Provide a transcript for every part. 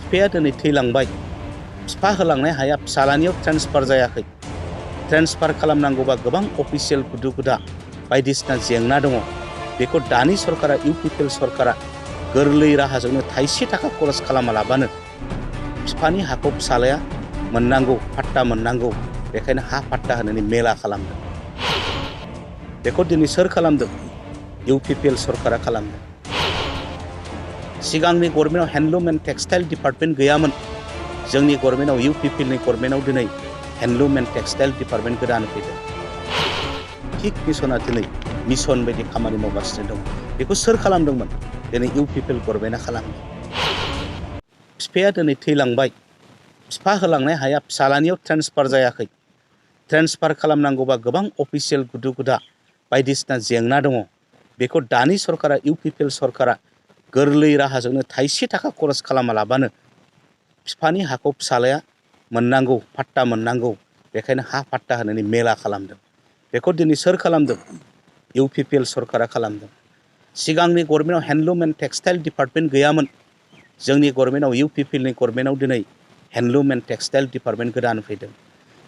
बिफाया दिनै थैलांबाय, बिफा होलांनाय हाया फिसालानियाव ट्रेन्सफार जायाखै। ट्रेन्सफार खालामनांगौबा गोबां अफिसियेल गुदु गुदा बायदिसिना जेंना दङ। बेखौ दानि सरकारा इउपिपिएल सरकारा गोरलै राहाजोंनो थाइसे थाखा खरस खालामालाबानो बिफानि हाखौ फिसालाया मोननांगौ, पाट्टा मोननांगौ, बेखायनो हा पाट्टा होनानै मेला खालामदों। बेखौ दिनै सोर खालामदों? इउपिपिएल सरकारा खालामदों। सिगांनि गभर्नमेन्टआव हेन्डलुम एन्ड टेक्सटाइल डिपार्टमेन्ट गैयामोन। जोंनि गभर्नमेन्टआव इउपिपिएलनि गभर्नमेन्टआव दिनै हेन्डलुम एन्ड टेक्सटाइल डिपार्टमेन्ट गोदान फैदों। थिक मिसना दिनै मिसन बायदि खामानि मावगासिनो दं। बेखौ सोर खालामदोंमोन? दिनै इउपिपिएल गभर्नमेन्टआ खालामदों। बिफाया दिनै थैलांबाय, बिफा होलांनाय हाया फिसालानियाव ट्रेन्सफार जायाखै। ट्रेन्सफार खालामनांगौबा गोबां अफिसियेल गुदु गुदा बायदिसिना जेंना दङ। बेखौ दानि सरकारा इउपिपिएल सरकारा गोरलै राहाजोंनो थाइसे थाखा खरस खालामालाबानो बिफानि हाखौ फिसालाया मोननांगौ, पाट्टा मोननांगौ, बेखायनो हा पाट्टा होनानै मेला खालामदों। बेखौ दिनै सोर खालामदों? इउपिपिएल सरकारा खालामदों। सिगांनि गभर्नमेन्टआव हेन्डलुम एन्ड टेक्सटाइल डिपार्टमेन्ट गैयामोन। जोंनि गभर्नमेन्टआव इउपिपिएलनि गभर्नमेन्टआव दिनै हेन्डलुम एन्ड टेक्सटाइल डिपार्टमेन्ट गोदान फैदों।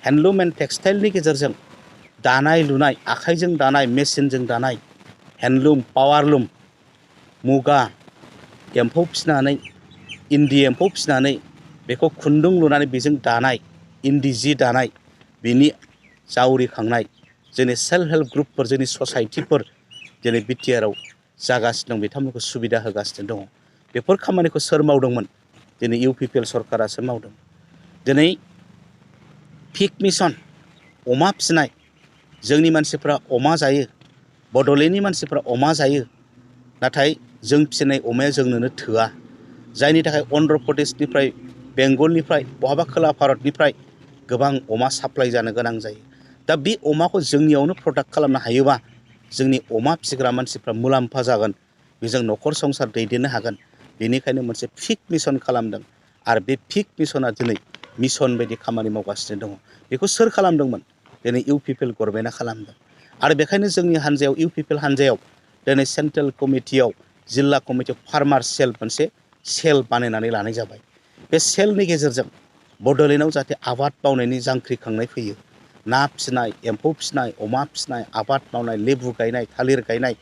हेन्डलुम एन्ड टेक्सटाइलनि गेजेरजों दानाय लुनाय, आखाइजों दानाय, मेसिनजों दानाय, हेन्डलुम, पावारलुम, मुगा एम्फौ फिसिनानै, इन्दि एम्फौ फिसिनानै बेखौ खुन्दुं लुनानै बेजों दानाय, इन्दि जि दानाय, बिनि जावरिखांनाय जोंनि सेल्फ हेल्प ग्रुपफोर, जोंनि ससाइटिफोर दिनै बिटिआरआव जागासिनो दं, बिथांमोनखौ सुबिदा होगासिनो दङ। बेफोर खामानिखौ सोर मावदोंमोन? दिनै इउपिपिएल सरकारासो मावदों। दिनै पिग मिसन, अमा फिसिनाय, जोंनि मानसिफ्रा अमा जायो, बड'लेण्डनि मानसिफ्रा अमा जायो, नाथाय जों फिसिनाय अमाया जोंनोनो थोआ। जायनि थाखाय अन्ध्र प्रदेशनिफ्राय, बेंगलनिफ्राय, बहाबा खोला भारतनिफ्राय गोबां अमा साप्लाइ जानो गोनां जायो। दा बे अमाखौ जोंनियावनो प्रडाक्ट खालामनो हायोबा जोंनि अमा फिसिग्रा मानसिफ्रा मुलाम्फा जागोन, बेजों न'खर संसार दैदेननो हागोन। बेनिखायनो मोनसे पिग मिसन खालामदों आरो बे पिग मिसना दिनै मिसन बायदि खामानि मावगासिनो दङ। बेखौ सोर खालामदोंमोन? दिनै इउपिपिएल गभर्नमेन्टआ खालामदों। आरो बेखायनो जोंनि हान्जायाव, इउपिपिएल हान्जायाव दिनै सेन्ट्रेल कमिटियाव, जिल्ला कमिटियाव फार्मार सेल मोनसे सेल बानायनानै लानाय जाबाय। बे सेलनि गेजेरजों बड'लेण्डआव जाहाथे आबाद मावनायनि जांख्रिखांनाय फैयो, ना फिसिनाय, एम्फौ फिसिनाय, अमा फिसिनाय, आबाद मावनाय, लेबु गायनाय, थालिर गायनाय,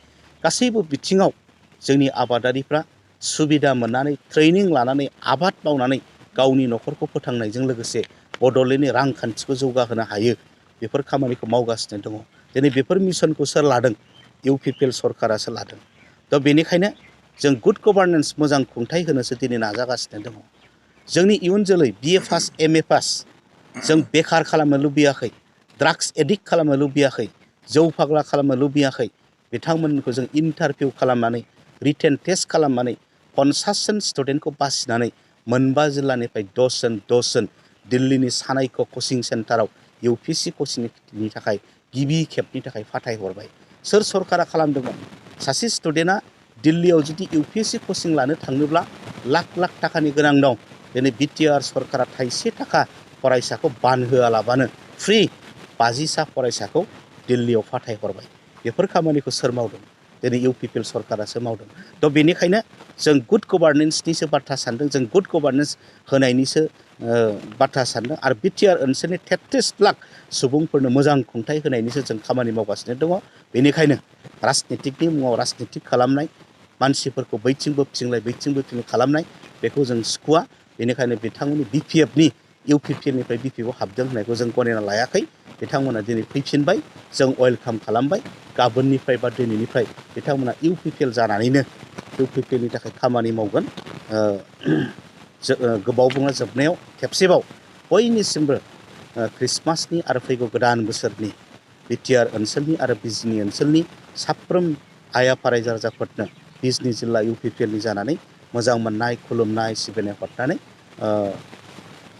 गासैबो बिथिङाव जोंनि आबादारिफ्रा सुबिदा मोननानै, ट्रेनिं लानानै, आबाद मावनानै गावनि न'खरखौ फोथांनायजों लोगोसे बड'लेण्डनि रांखान्थिखौ जौगाहोनो हायो, बेफोर खामानिखौ मावगासिनो दङ। दिनै बेफोर मिसनखौ सोर लादों? इउपिपिएल सरकारासो लादों। दा बेनिखायनो जों गुड गभार्नेन्स, मोजां खुंथाय होनोसो दिनै नाजागासिनो दङ। जोंनि इयुन जोलै बिए पास, एमए पास, जों बेखार खालामनो लुबैयाखै, ड्राग्स एडिक्ट खालामनो लुबैयाखै, जौ फाग्ला खालामनो लुबैयाखै। बिथांमोनखौ जों इन्टारभिउ खालामनानै, रिटेन टेस्ट खालामनानै 50 जन स्टुडेन्टखौ बासिनानै मोनबा जिल्लानिफ्राय 10 जन दिल्लीनि सानायख' कचिं सेन्टाराव इउपिएससि कचिंनि थाखाय गिबि खेबनि थाखाय फाथायहरबाय। सोर सरकारा खालामदोंमोन? सासे स्टुडेन्टआ दिल्लीयाव जुदि इउपिएससि कचिं लानो थांनोब्ला लाख लाख थाखानि गोनां दं। दिनै बिटिआर सरकारा थाइसे थाखा फरायसाखौ बानहोआलाबानो फ्रि 50सा फरायसाखौ दिल्लीयाव फाथायहरबाय। बेफोर खामानिखौ सोर मावदों? दिनै इउपिपिएल सरकारासो मावदों। थ' बेनिखायनो जों गुड गभार्नेन्सनिसो बाथ्रा सानदों, जों गुड गभार्नेन्स होनायनिसो बाथ्रा सानदों आरो बिटिआर ओनसोलनि 33 लाख सुबुंफोरनो मोजां खुंथाय होनायनिसो जों खामानि मावगासिनो दङ। बेनिखायनो राजनितिकनि मुङाव राजनितिक खालामनाय, मानसिफोरखौ बैथिं बोबथिंलाय बैथिं बोबथिंलाय खालामनाय, बेखौ जों सुखुवा। बेनिखायनो बिथांमोननि बिपिएफनि इउपिपिएलनिफ्राय बिपिएफआव हाबदों होननायखौ जों गनायना लायाखै। बिथांमोना दिनै फैफिनबाय, जों वेलकाम खालामबाय। गाबोननिफ्राय बा दिनैनिफ्राय बिथांमोना इउपिपिएल जानानैनो इउपिपिएलनि थाखाय खामानि मावगोन। गोबाव बुङा जोबनायाव खेबसेबाव बयनिसिमबो ख्रिस्टमासनि आरो फैगौ गोदान बोसोरनि बिटिआर ओनसोलनि आरो बिजनि ओनसोलनि साफ्रोम आइ आफा रायजो राजाफोरनो बिजनि जिल्ला इउपिपिएलनि जानानै मोजां मोननाय, खुलुमनाय, सिबिनाय हरनानै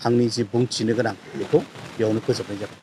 आंनि जि बुंथिनो गोनां बेखौ बेयावनो फोजोबनाय जाबाय।